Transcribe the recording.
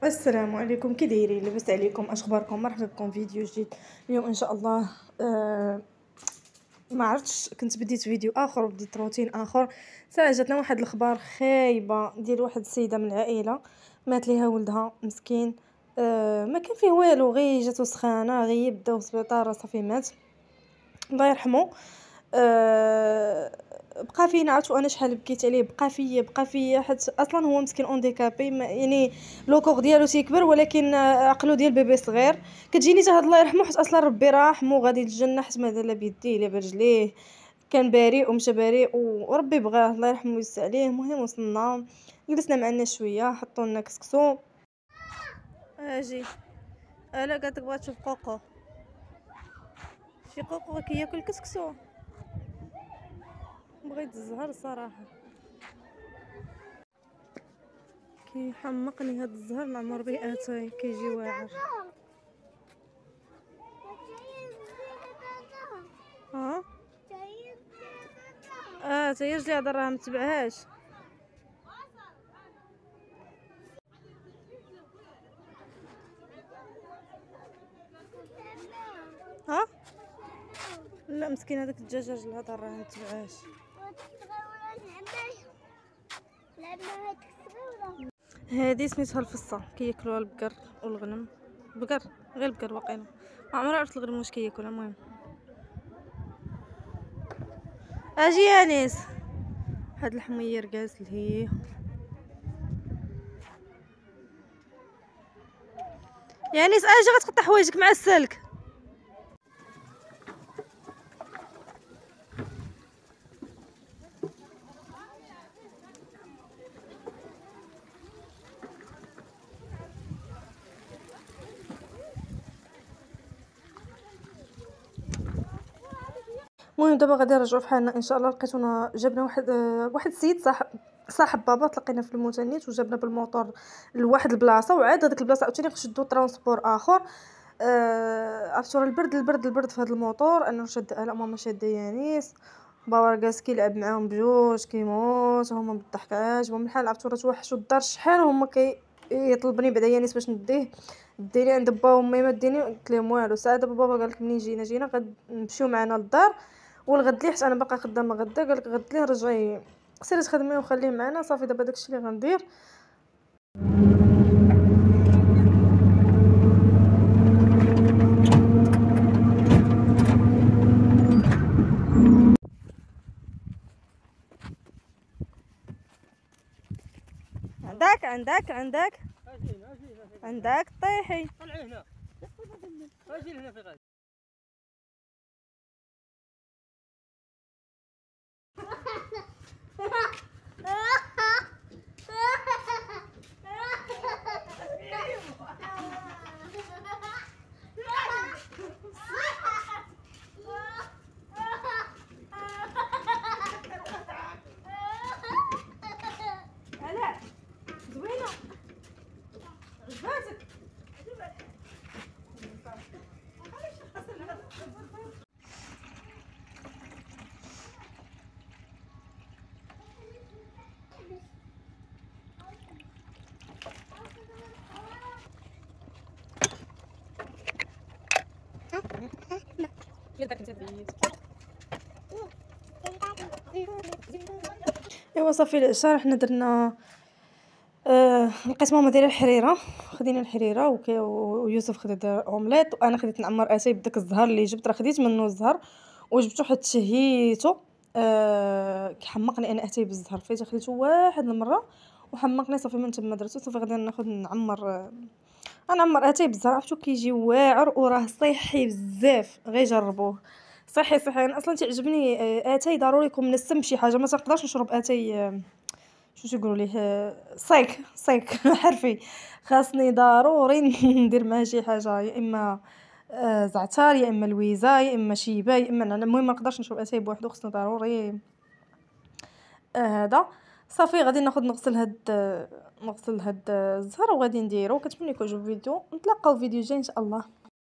السلام عليكم، كي دايرين؟ لاباس عليكم؟ اش اخباركم؟ مرحبا بكم فيديو جديد اليوم ان شاء الله. ما عرفتش، كنت بديت فيديو اخر وبديت روتين اخر. ساعه جاتنا واحد الاخبار خايبه ديال واحد السيده من العائله، مات ليها ولدها مسكين. ما كان فيه والو، غير جاتو سخانه، غير داو السبيطار صافي مات، الله يرحمه. بقى فينا، عرفت انا شحال بكيت عليه، بقى فيا حيت اصلا هو مسكين اونديكابي، يعني لو كور ديالو تيكبر ولكن عقلو ديال بيبي صغير. كتجيني حتى الله يرحمه، حيت اصلا ربي رحمه غادي للجنه، حيت ما دار لا بيديه لا برجليه، كان بريء ومشى بريء وربي بغاه الله يرحمه ويسع عليه. المهم وصلنا جلسنا معنا شويه، حطوا لنا كسكسو. اجي الا قالت بغات تشوف قوقو، شي قوقو كياكل كسكسو، بغيت الزهر صراحه، كيحمقني هاد الزهر، العمر به اتاي كيجي واعر. ها تيرجع هاد راه متبعهاش. ها لا مسكين، هذاك الدجاج الهضر راه متبعهاش. هادي سميتها الفصه، كياكلوها البقر والغنم. بقر، غير البقر واقيلا، ما عمري عرفت الغنم واش كياكلها. المهم اجي يا انيس، هاد الحمير جالس لهيه. يا انيس اجي غتقطع حوايجك مع السلك. المهم دابا غادي نرجعوا فحالنا ان شاء الله. لقيتونا جبنا واحد السيد صاحب بابا، تلاقينا في المتنيت وجابنا بالموطور لواحد البلاصه، وعاد هذيك البلاصه عاوتاني نشدو ترونسبور اخر. عرفتوا البرد في هذا الموطور، انه شاد الا ماما شاده يانيس، بابا جالس كيلعب معاهم بجوج كيموت هما بالضحك، عاجبهم الحال. عرفتوا راه توحشوا الدار شحال هما يطلبني بعدا يانيس باش نديه، ديري عند با وامي، ما ديني قلت لهم والو. ساعه دابا بابا قالك منين جينا غنمشيو معنا للدار والغد ليه، حيت انا باقا خدامه غدا. قالك غد ليه رجعي سيري تخدمي وخليه معنا. صافي دابا داكشي اللي غندير. عندك طيحي. طلعي هنا، اجي هنا في غادي. زوينه عجباتك؟ ايوا صافي العشاء حنا درنا. لقيت ماما دايره الحريره، خدينا الحريره ويوسف خدا دار اومليط، وانا خديت نعمر اتاي بداك الزهر اللي جبت. راه خديت منه الزهر وجبته حتى شهيته. كيحمقني انا اتاي بالزهر، فايته خديته واحد المره وحمقني. صافي من تما درتو. صافي غادي ناخذ نعمر اتاي بالزهر. عرفتو كيجي واعر وراه صحي بزاف، غير جربوه. صحي انا اصلا تعجبني اتاي ضروري يكون منسم بشي حاجه. ما تنقدرش نشرب اتاي شو تيقولوا ليه صيك حرفي. خاصني ضروري ندير معاه شي حاجه، يا اما زعتر، يا اما لويزه، يا اما شيبه، يا اما نعناع. المهم ما نقدرش نشرب اتاي بوحدو، خصني ضروري هذا. صافي غادي نغسل هاد الزهر وغادي نديرو. كنتمنى يكون عجب الفيديو، نتلاقاو فيديو جاي ان شاء الله.